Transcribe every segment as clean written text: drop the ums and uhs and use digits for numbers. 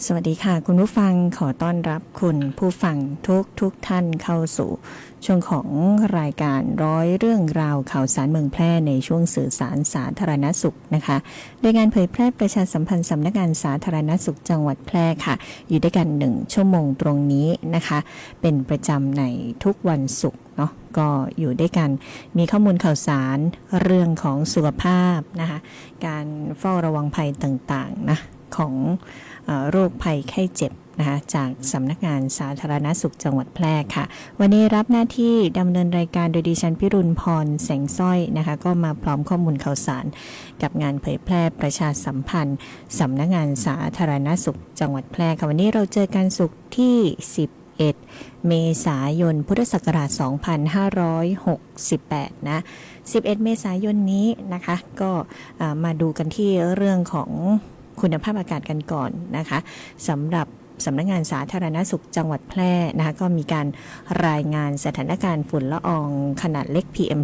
สวัสดีค่ะคุณผู้ฟังขอต้อนรับคุณผู้ฟังทุกท่านเข้าสู่ช่วงของรายการร้อยเรื่องราวข่าวสารเมืองแพร่ในช่วงสื่อสารสาธารณสุขนะคะโดยงานเผยแพร่ประชาสัมพันธ์สำนักงานสาธารณสุขจังหวัดแพร่ค่ะอยู่ด้วยกัน1ชั่วโมงตรงนี้นะคะเป็นประจำในทุกวันศุกร์เนาะก็อยู่ด้วยกันมีข้อมูลข่าวสารเรื่องของสุขภาพนะคะการเฝ้าระวังภัยต่างๆนะของโรคภัยไข้เจ็บนะคะจากสำนักงานสาธารณสุขจังหวัดแพร่ค่ะวันนี้รับหน้าที่ดำเนินรายการโดยดิฉันพิรุณพรแสงสร้อยนะคะก็มาพร้อมข้อมูลข่าวสารกับงานเผยแพร่ประชาสัมพันธ์สำนักงานสาธารณสุขจังหวัดแพร่ค่ะวันนี้เราเจอกันศุกร์ที่11เมษายนพุทธศักราช2568นะ11เมษายนนี้นะคะก็มาดูกันที่เรื่องของคุณภาพอากาศกันก่อนนะคะสำหรับสำนักงานสาธารณสุขจังหวัดแพร่นะคะก็มีการรายงานสถานการณ์ฝุ่นละอองขนาดเล็ก PM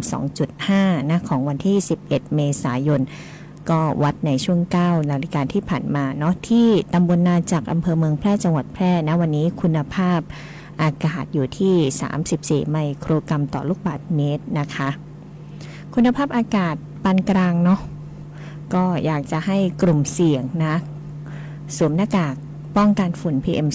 2.5 นะของวันที่11เมษายนก็วัดในช่วง 9 นาฬิกาที่ผ่านมาเนาะที่ตำบลนาจักอำเภอเมืองแพร่จังหวัดแพร่นะวันนี้คุณภาพอากาศอยู่ที่34ไมโครกรัมต่อลูกบาศก์เมตรนะคะคุณภาพอากาศปานกลางเนาะก็อยากจะให้กลุ่มเสี่ยงนะสวมหน้ากากป้องกันฝุ่น PM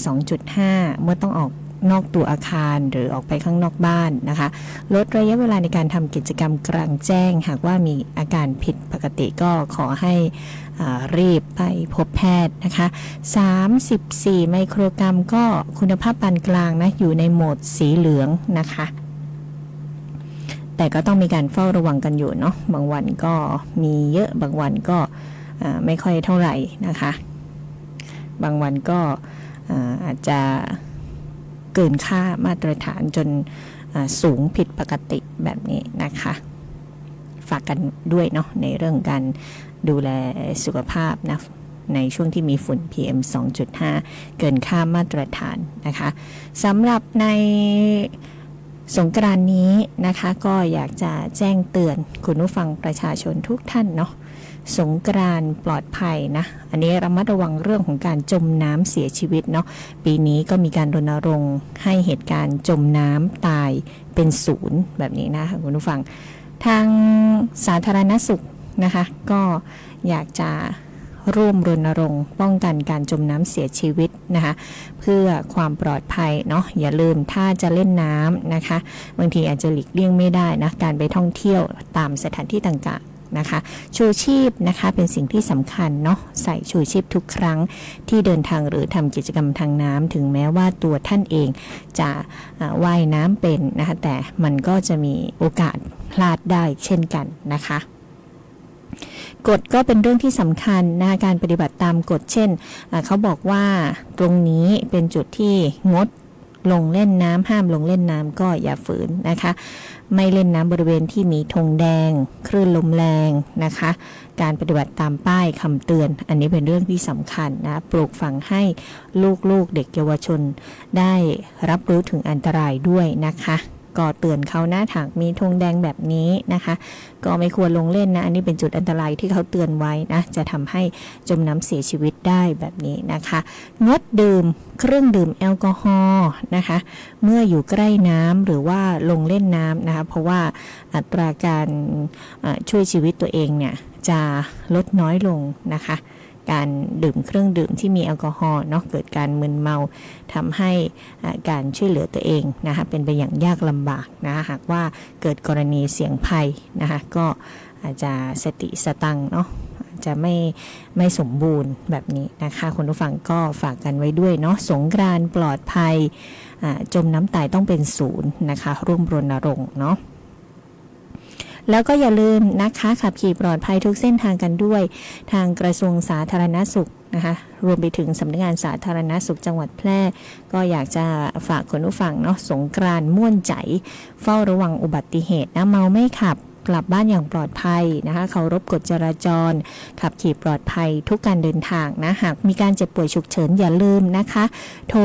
2.5 เมื่อต้องออกนอกตัวอาคารหรือออกไปข้างนอกบ้านนะคะลดระยะเวลาในการทำกิจกรรมกลางแจ้งหากว่ามีอาการผิดปกติก็ขอให้รีบไปพบแพทย์นะคะ34ไมโครกรัมก็คุณภาพปานกลางนะอยู่ในโหมดสีเหลืองนะคะแต่ก็ต้องมีการเฝ้าระวังกันอยู่เนาะบางวันก็มีเยอะบางวันก็ไม่ค่อยเท่าไหร่นะคะบางวันก็อาจจะเกินค่ามาตรฐานจนสูงผิดปกติแบบนี้นะคะฝากกันด้วยเนาะในเรื่องการดูแลสุขภาพนะในช่วงที่มีฝุ่น PM 2.5 เกินค่ามาตรฐานนะคะสำหรับในสงกรานต์นี้นะคะก็อยากจะแจ้งเตือนคุณผู้ฟังประชาชนทุกท่านเนาะสงกรานต์ปลอดภัยนะอันนี้ระมัดระวังเรื่องของการจมน้ำเสียชีวิตเนาะปีนี้ก็มีการรณรงค์ให้เหตุการณ์จมน้ำตายเป็นศูนย์แบบนี้นะคะคุณผู้ฟังทางสาธารณสุขนะคะก็อยากจะร่วมรณรงค์ป้องกันการจมน้ำเสียชีวิตนะคะเพื่อความปลอดภัยเนาะอย่าลืมถ้าจะเล่นน้ำนะคะบางทีอาจจะหลีกเลี่ยงไม่ได้นะการไปท่องเที่ยวตามสถานที่ต่างๆนะคะชูชีพนะคะเป็นสิ่งที่สำคัญเนาะใส่ชูชีพทุกครั้งที่เดินทางหรือทำกิจกรรมทางน้ำถึงแม้ว่าตัวท่านเองจะว่ายน้ำเป็นนะคะแต่มันก็จะมีโอกาสพลาดได้เช่นกันนะคะกฎก็เป็นเรื่องที่สำคัญนะการปฏิบัติตามกฎเช่นเขาบอกว่าตรงนี้เป็นจุดที่งดลงเล่นน้ำห้ามลงเล่นน้ำก็อย่าฝืนนะคะไม่เล่นน้ำบริเวณที่มีธงแดงคลื่นลมแรงนะคะการปฏิบัติตามป้ายคำเตือนอันนี้เป็นเรื่องที่สำคัญนะปลูกฝังให้ลูกๆเด็กเยาวชนได้รับรู้ถึงอันตรายด้วยนะคะก็เตือนเขานะหากมีธงแดงแบบนี้นะคะก็ไม่ควรลงเล่นนะอันนี้เป็นจุดอันตรายที่เขาเตือนไว้นะจะทำให้จมน้ำเสียชีวิตได้แบบนี้นะคะงดดื่มเครื่องดื่มแอลกอฮอล์นะคะเมื่ออยู่ใกล้น้ำหรือว่าลงเล่นน้ำนะคะเพราะว่าอัตราการช่วยชีวิตตัวเองเนี่ยจะลดน้อยลงนะคะการดื่มเครื่องดื่มที่มีแอลกอฮอล์เนาะเกิดการมึนเมาทำให้การช่วยเหลือตัวเองนะคะเป็นไปอย่างยากลำบากนะหากว่าเกิดกรณีเสี่ยงภัยนะคะก็อาจจะสติสตังเนาะจะไม่สมบูรณ์แบบนี้นะคะคุณผู้ฟังก็ฝากกันไว้ด้วยเนาะสงกรานต์ปลอดภัยจมน้ำตายต้องเป็นศูนย์นะคะร่วมรณรงค์เนาะแล้วก็อย่าลืมนะคะขับขี่ปลอดภัยทุกเส้นทางกันด้วยทางกระทรวงสาธารณสุขนะคะรวมไปถึงสำนักงานสาธารณสุขจังหวัดแพร่ก็อยากจะฝากคุณผู้ฟังเนาะสงกรานต์ม่วนใจเฝ้าระวังอุบัติเหตุนะเมาไม่ขับ กลับบ้านอย่างปลอดภัยนะคะเคารพกฎจราจรขับขี่ปลอดภัยทุกการเดินทางนะหากมีการเจ็บป่วยฉุกเฉินอย่าลืมนะคะโทร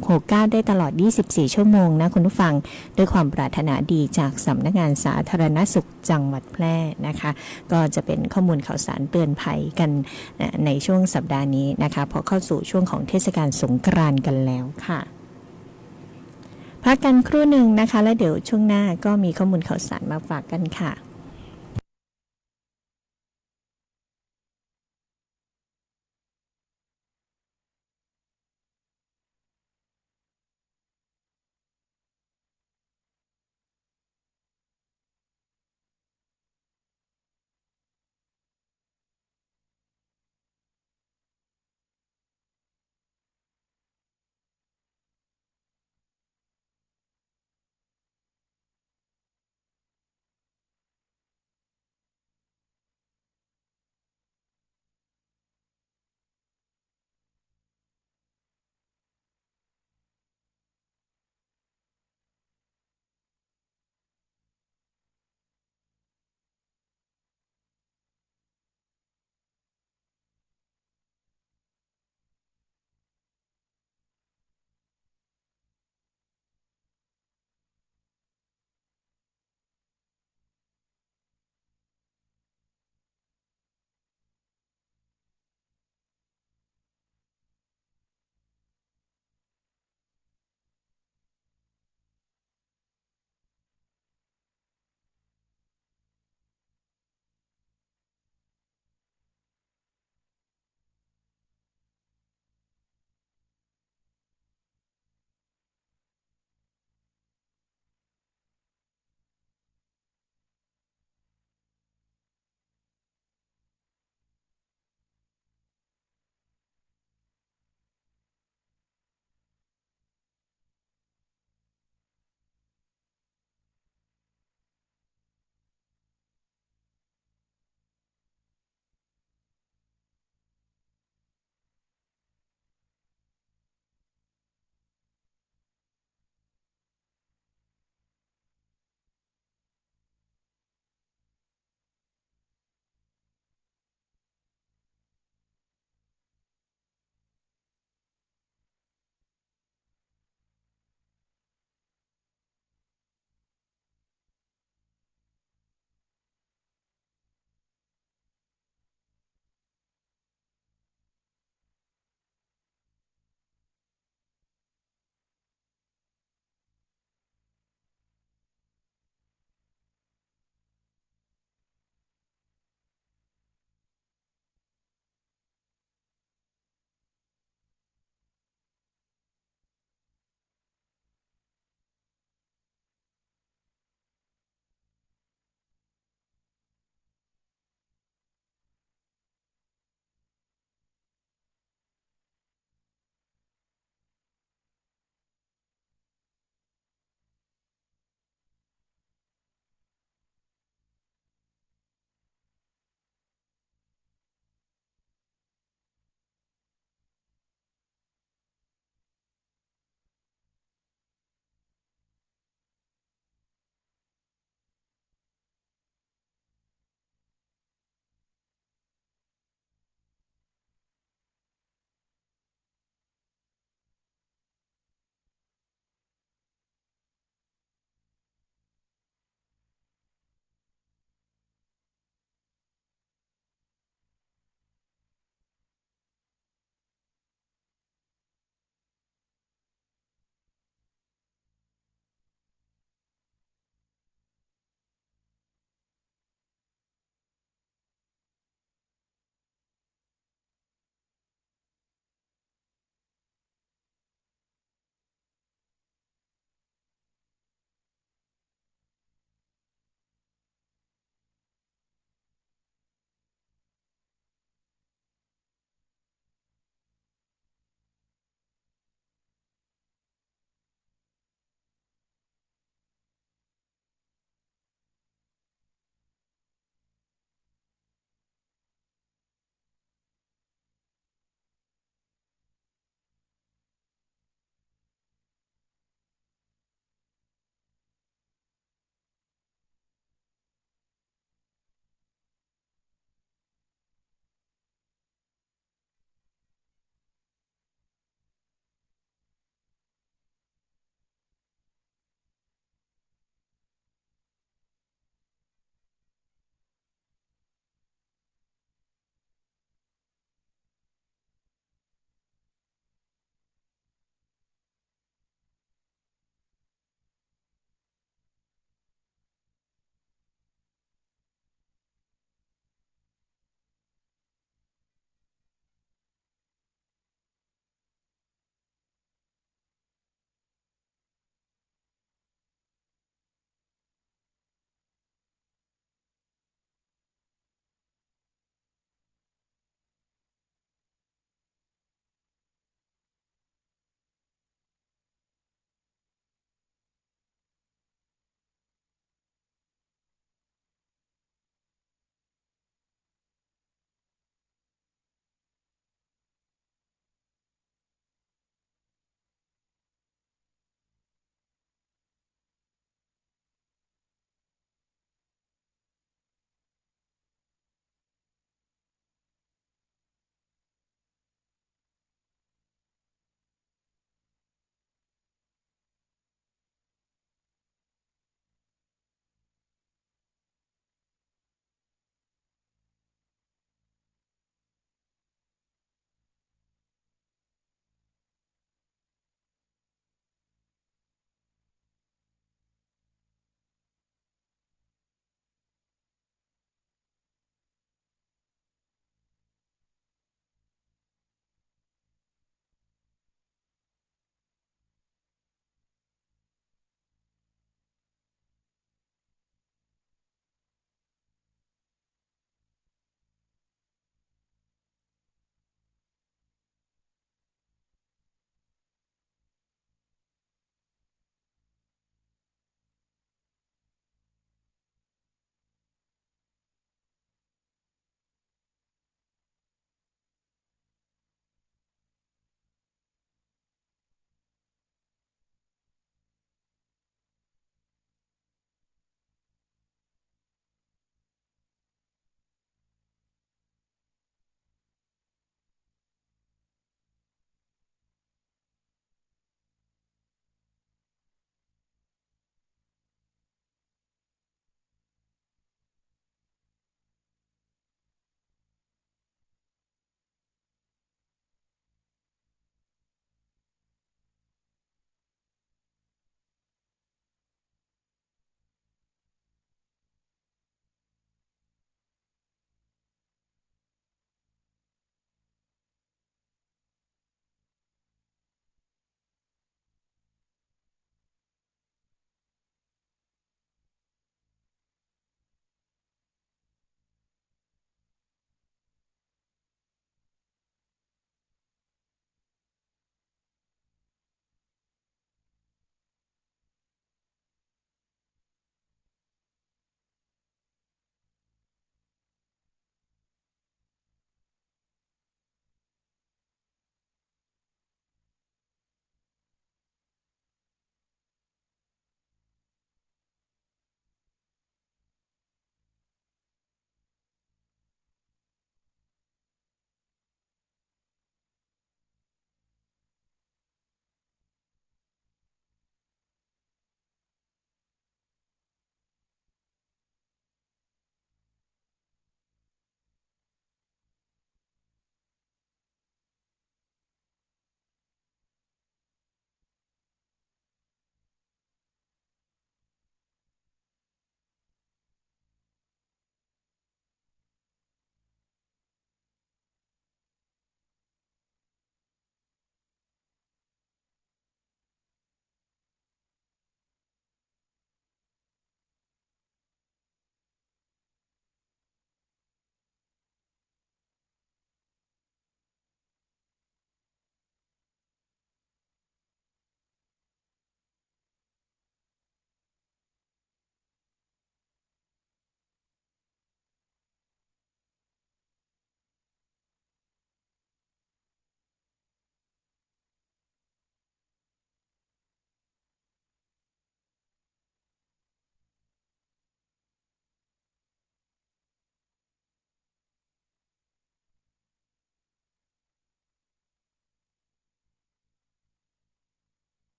1669ได้ตลอด24ชั่วโมงนะคุณผู้ฟังด้วยความปรารถนาดีจากสำนักงานสาธารณสุขจังหวัดแพร่นะคะก็จะเป็นข้อมูลข่าวสารเตือนภัยกันในช่วงสัปดาห์นี้นะคะพอเข้าสู่ช่วงของเทศกาลสงกรานต์กันแล้วค่ะพักกันครู่หนึ่งนะคะแล้วเดี๋ยวช่วงหน้าก็มีข้อมูลข่าวสารมาฝากกันค่ะ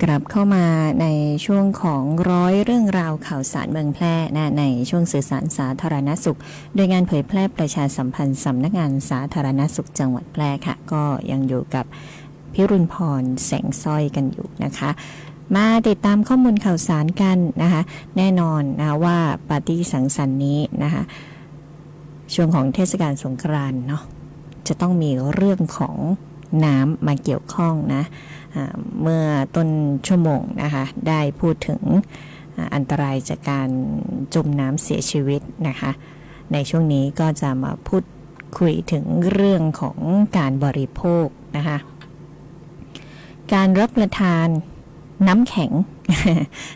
กลับเข้ามาในช่วงของร้อยเรื่องราวข่าวสารเมืองแพร่นะในช่วงสื่อสารสาธารณสุขโดยงานเผยแพร่ประชาสัมพันธ์สำนักงานสาธารณสุขจังหวัดแพร่ค่ะก็ยังอยู่กับพิรุณพรแสงสร้อยกันอยู่นะคะมาติดตามข้อมูลข่าวสารกันนะคะแน่นอนนะว่าปาร์ตี้สังสรรค์นี้นะคะช่วงของเทศกาลสงกรานต์เนาะจะต้องมีเรื่องของน้ำมาเกี่ยวข้องนะเมื่อต้นชั่วโมงนะคะได้พูดถึงอันตรายจากการจมน้ำเสียชีวิตนะคะในช่วงนี้ก็จะมาพูดคุยถึงเรื่องของการบริโภคนะคะการรับประทานน้ำแข็ง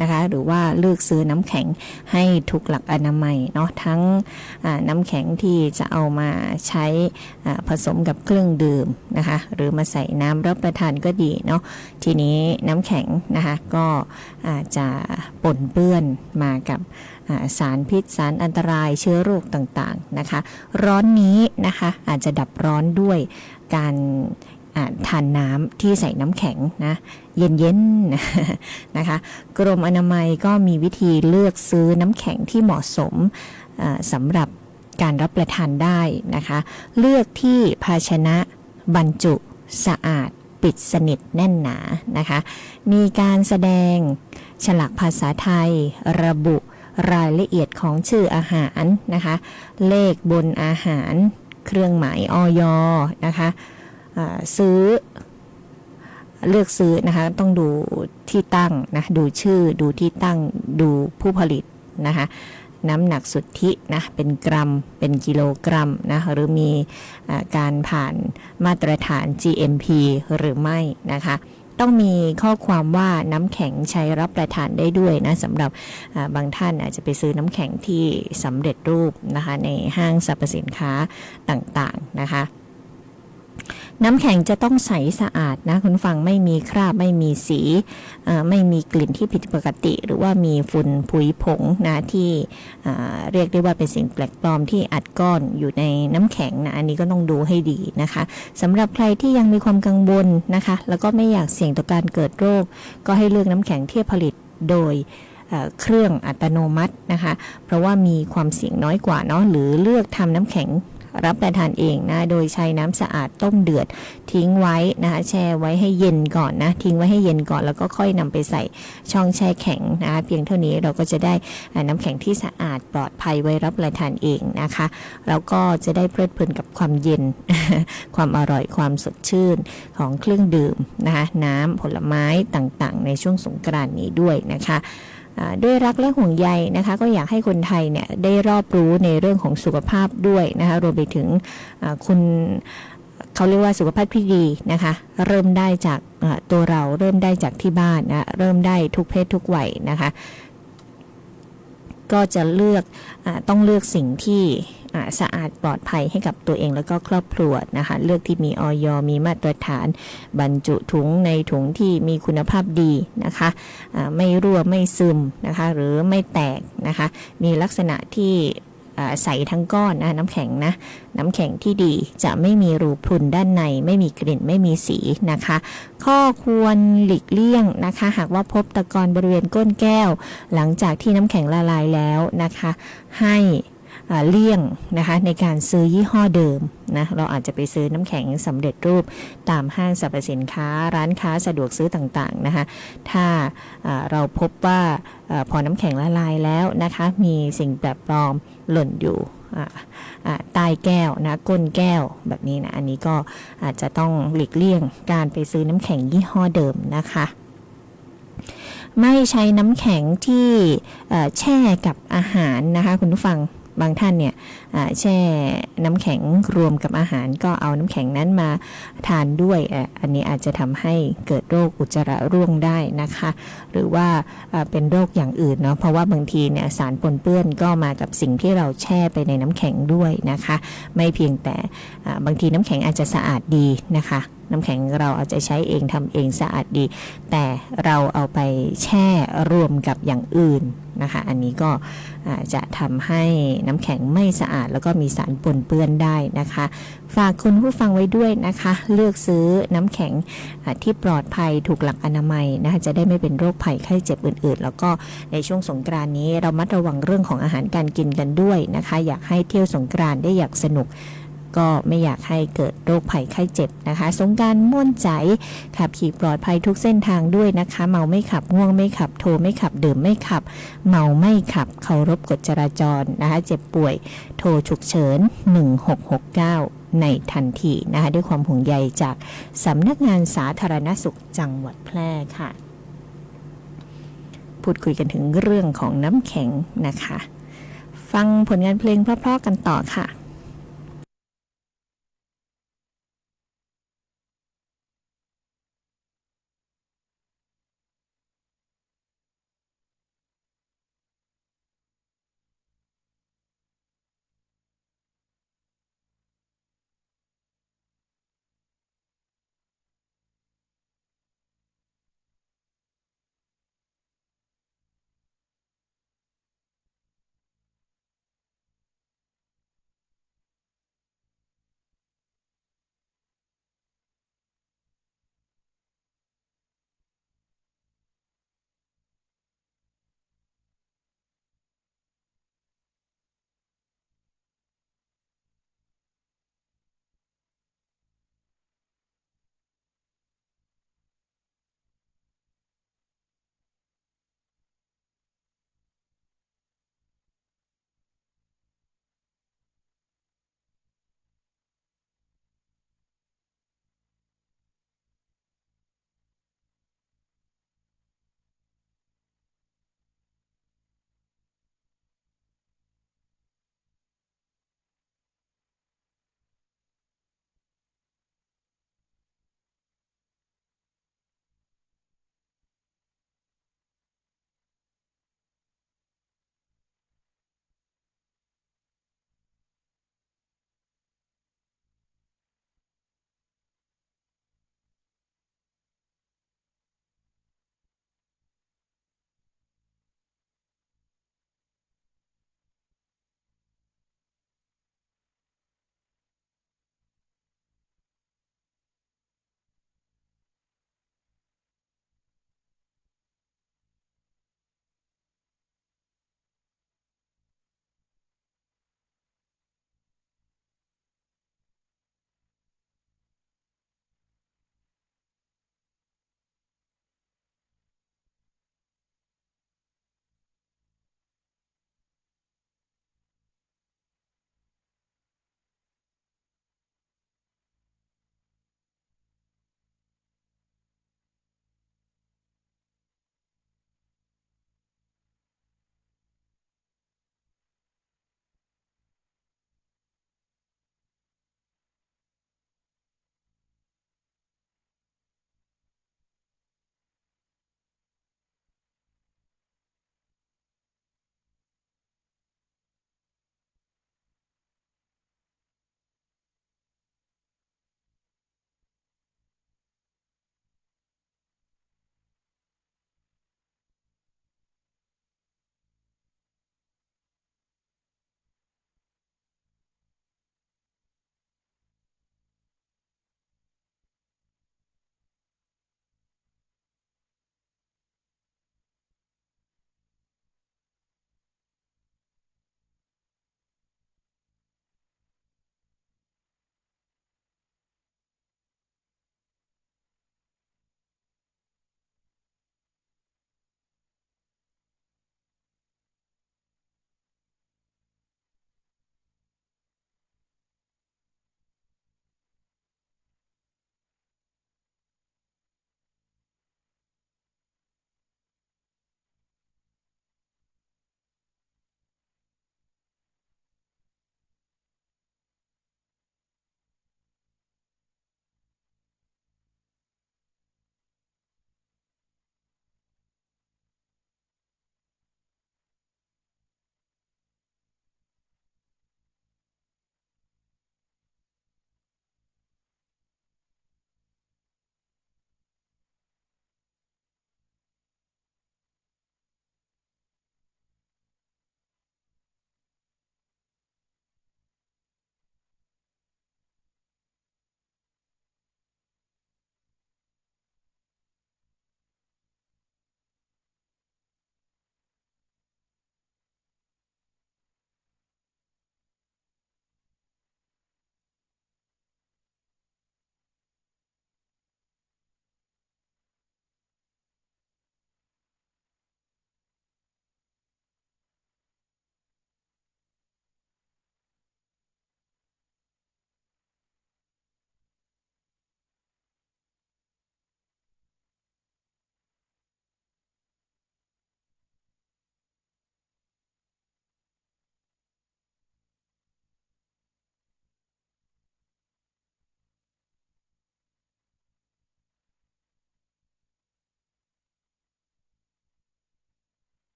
นะคะหรือว่าเลือกซื้อน้ำแข็งให้ถูกหลักอนามัยเนาะทั้งน้ำแข็งที่จะเอามาใช้ผสมกับเครื่องดื่มนะคะหรือมาใส่น้ำรับประทานก็ดีเนาะทีนี้น้ำแข็งนะคะก็อาจจะปนเปื้อนมากับสารพิษสารอันตรายเชื้อโรคต่างๆนะคะร้อนนี้นะคะอาจจะดับร้อนด้วยการทานน้ำที่ใส่น้ำแข็งนะเย็นๆนะคะกรมอนามัยก็มีวิธีเลือกซื้อน้ำแข็งที่เหมาะสมสำหรับการรับประทานได้นะคะเลือกที่ภาชนะบรรจุสะอาดปิดสนิทแน่นหนานะคะมีการแสดงฉลากภาษาไทยระบุรายละเอียดของชื่ออาหารนะคะเลขบนอาหารเครื่องหมายอย.นะคะซื้อเลือกซื้อนะคะต้องดูที่ตั้งนะดูชื่อดูที่ตั้งดูผู้ผลิตนะคะน้ำหนักสุทธินะเป็นกรัมเป็นกิโลกรัมนะหรือมีการผ่านมาตรฐาน GMP หรือไม่นะคะต้องมีข้อความว่าน้ำแข็งใช้รับประทานได้ด้วยนะสำหรับบางท่านอาจจะไปซื้อน้ำแข็งที่สำเร็จรูปนะคะในห้างสรรพสินค้าต่างๆนะคะน้ำแข็งจะต้องใสสะอาดนะคุณฟังไม่มีคราบไม่มีสีไม่มีกลิ่นที่ผิดปกติหรือว่ามีฝุ่นผุยผงนะที่เรียกได้ว่าเป็นสิ่งแปลกปลอมที่อัดก้อนอยู่ในน้ำแข็งนะอันนี้ก็ต้องดูให้ดีนะคะสำหรับใครที่ยังมีความกังวลนะคะแล้วก็ไม่อยากเสี่ยงต่อการเกิดโรคก็ให้เลือกน้ำแข็งที่ผลิตโดยเครื่องอัตโนมัตินะคะเพราะว่ามีความเสี่ยงน้อยกว่าเนาะหรือเลือกทำน้ำแข็งรับประทานเองนะโดยใช้น้ำสะอาดต้มเดือดทิ้งไว้นะคะแช่ไว้ให้เย็นก่อนนะทิ้งไว้ให้เย็นก่อนแล้วก็ค่อยนำไปใส่ช่องแช่แข็งนะเพียงเท่านี้เราก็จะได้น้ำแข็งที่สะอาดปลอดภัยไว้รับประทานเองนะคะแล้วก็จะได้เพลิดเพลินกับความเย็น ความอร่อยความสดชื่นของเครื่องดื่มนะคะน้ำผลไม้ต่างๆในช่วงสงกรานต์นี้ด้วยนะคะด้วยรักและห่วงใยนะคะก็อยากให้คนไทยเนี่ยได้รอบรู้ในเรื่องของสุขภาพด้วยนะคะรวมไปถึงคุณเขาเรียกว่าสุขภาพที่ดีนะคะเริ่มได้จากตัวเราเริ่มได้จากที่บ้านนะเริ่มได้ทุกเพศทุกวัยนะคะก็จะต้องเลือกสิ่งที่สะอาดปลอดภัยให้กับตัวเองแล้วก็ครอบครัวนะคะเลือกที่มีอย.มีมาตรฐานบรรจุถุงในถุงที่มีคุณภาพดีนะคะไม่รั่วไม่ซึมนะคะหรือไม่แตกนะคะมีลักษณะที่ใสทั้งก้อนนะน้ำแข็งนะน้ำแข็งที่ดีจะไม่มีรูพรุนด้านในไม่มีกลิ่นไม่มีสีนะคะข้อควรหลีกเลี่ยงนะคะหากว่าพบตะกอนบริเวณก้นแก้วหลังจากที่น้ำแข็งละลายแล้วนะคะให้เลี่ยงนะคะในการซื้อยี่ห้อเดิมนะเราอาจจะไปซื้อน้ำแข็งสำเร็จรูปตามห้างสรรพสินค้าร้านค้าสะดวกซื้อต่างๆนะคะถ้าเราพบว่าพอน้ำแข็งละลายแล้วนะคะมีสิ่งแปลกปลอมหล่นอยู่ใต้แก้วนะก้นแก้วแบบนี้นะอันนี้ก็อาจจะต้องหลีกเลี่ยงการไปซื้อน้ำแข็งยี่ห้อเดิมนะคะไม่ใช้น้ำแข็งที่แช่กับอาหารนะคะคุณผู้ฟังบางท่านเนี่ยแช่น้ำแข็งรวมกับอาหารก็เอาน้ำแข็งนั้นมาทานด้วยอันนี้อาจจะทำให้เกิดโรคอุจจาระร่วงได้นะคะหรือว่าเป็นโรคอย่างอื่นเนาะเพราะว่าบางทีเนี่ยสารปนเปื้อนก็มากับสิ่งที่เราแช่ไปในน้ำแข็งด้วยนะคะไม่เพียงแต่บางทีน้ำแข็งอาจจะสะอาดดีนะคะ น้ำแข็งเราเอาจะใช้เองทำเองสะอาดดีแต่เราเอาไปแช่รวมกับอย่างอื่นนะคะอันนี้ก็จะทำให้น้ำแข็งไม่สะอาดแล้วก็มีสารปนเปื้อนได้นะคะฝากคุณผู้ฟังไว้ด้วยนะคะเลือกซื้อน้ำแข็งที่ปลอดภัยถูกหลักอนามัยนะคะจะได้ไม่เป็นโรคภัยไข้เจ็บอื่นๆแล้วก็ในช่วงสงกรานต์นี้เรามัดระวังเรื่องของอาหารการกินกันด้วยนะคะอยากให้เที่ยวสงกรานต์ได้อย่างสนุกก็ไม่อยากให้เกิดโรคภัยไข้เจ็บนะคะสงกรานต์ม่วนใจขับขี่ปลอดภัยทุกเส้นทางด้วยนะคะเมาไม่ขับง่วงไม่ขับโทรไม่ขับดื่มไม่ขับเมาไม่ขับเคารพกฎจราจรนะคะเจ็บป่วยโทรฉุกเฉิน1669ในทันทีนะคะด้วยความห่วงใยจากสำนักงานสาธารณสุขจังหวัดแพร่ค่ะพูดคุยกันถึงเรื่องของน้ำแข็งนะคะฟังผลงานเพลงเพราะๆกันต่อค่ะ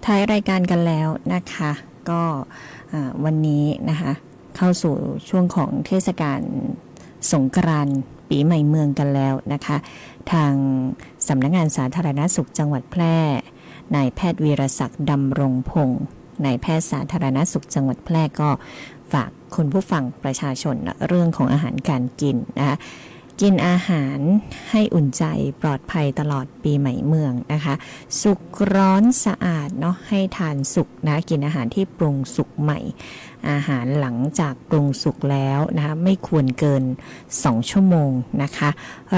ท้ายรายการกันแล้วนะคะก็วันนี้นะคะเข้าสู่ช่วงของเทศกาลสงกรานต์ปีใหม่เมืองกันแล้วนะคะทางสำนักงานสาธารณสุขจังหวัดแพร่นายแพทย์วีรศักดิ์ดำรงพงศ์นายแพทย์สาธารณสุขจังหวัดแพร่ก็ฝากคุณผู้ฟังประชาชนเรื่องของอาหารการกินนะคะกินอาหารให้อุ่นใจปลอดภัยตลอดปีใหม่เมืองนะคะสุกร้อนสะอาดเนาะให้ทานสุกนะกินอาหารที่ปรุงสุกใหม่อาหารหลังจากปรุงสุกแล้วนะคะไม่ควรเกิน2ชั่วโมงนะคะ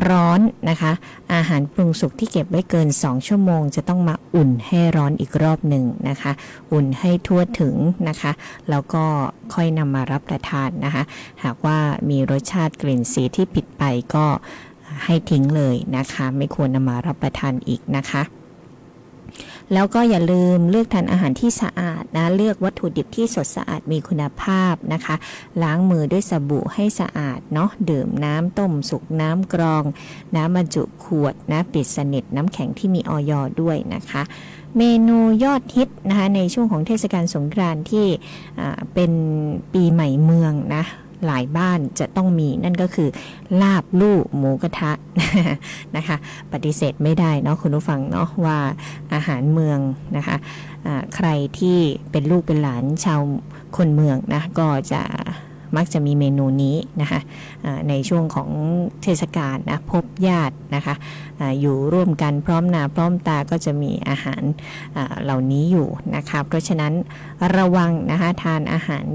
ร้อนนะคะอาหารปรุงสุกที่เก็บไว้เกิน2ชั่วโมงจะต้องมาอุ่นให้ร้อนอีกรอบหนึ่งนะคะอุ่นให้ทั่วถึงนะคะแล้วก็ค่อยนำมารับประทานนะคะหากว่ามีรสชาติกลิ่นสีที่ผิดไปก็ให้ทิ้งเลยนะคะไม่ควรนำมารับประทานอีกนะคะแล้วก็อย่าลืมเลือกทานอาหารที่สะอาดนะเลือกวัตถุดิบที่สดสะอาดมีคุณภาพนะคะล้างมือด้วยสบู่ให้สะอาดเนาะดื่มน้ำต้มสุกน้ำกรองน้ำบรรจุขวดนะปิดสนิทน้ำแข็งที่มีอย.ด้วยนะคะเมนูยอดฮิตนะคะในช่วงของเทศกาลสงกรานต์ที่เป็นปีใหม่เมืองนะหลายบ้านจะต้องมีนั่นก็คือลาบลู่หมูกระทะนะคะปฏิเสธไม่ได้เนาะคุณผู้ฟังเนาะว่าอาหารเมืองนะคะใครที่เป็นลูกเป็นหลานชาวคนเมืองนะก็จะมักจะมีเมนูนี้นะคะในช่วงของเทศกาลนะพบญาตินะคะอยู่ร่วมกันพร้อมหน้าพร้อมตาก็จะมีอาหารเหล่านี้อยู่นะคะเพราะฉะนั้นระวังนะคะทานอาหาร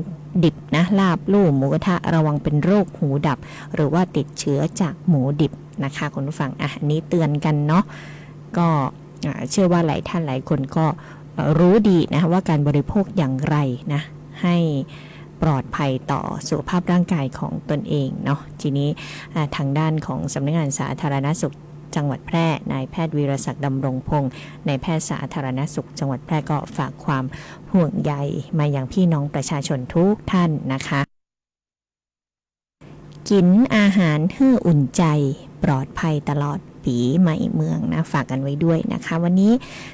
ดิบนะลาบลู่หมูกระทะระวังเป็นโรคหูดับหรือว่าติดเชื้อจากหมูดิบนะคะคุณผู้ฟังอันนี้เตือนกันเนาะก็เชื่อว่าหลายท่านหลายคนก็รู้ดีนะว่าการบริโภคอย่างไรนะให้ปลอดภัยต่อสุขภาพร่างกายของตนเองเนาะทีนี้ทางด้านของสำนักงานสาธารณสุขจังหวัดแพร่นายแพทย์วีรศักดิ์ดำรงพงศ์นายแพทย์สาธารณสุขจังหวัดแพร่ก็ฝากความห่วงใยมายังพี่น้องประชาชนทุกท่านนะคะกินอาหารให้อุ่นใจปลอดภัยตลอดปีใหม่เมืองนะฝากกันไว้ด้วยนะคะวันนี้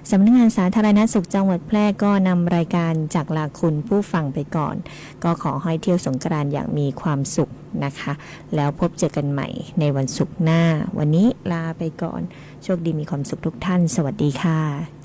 สำนักงานสาธารณสุขจังหวัดแพร่ก็นำรายการจากลาคุณผู้ฟังไปก่อนก็ขอให้เที่ยวสงกรานต์อย่างมีความสุขนะคะแล้วพบเจอกันใหม่ในวันศุกร์หน้าวันนี้ลาไปก่อนโชคดีมีความสุขทุกท่านสวัสดีค่ะ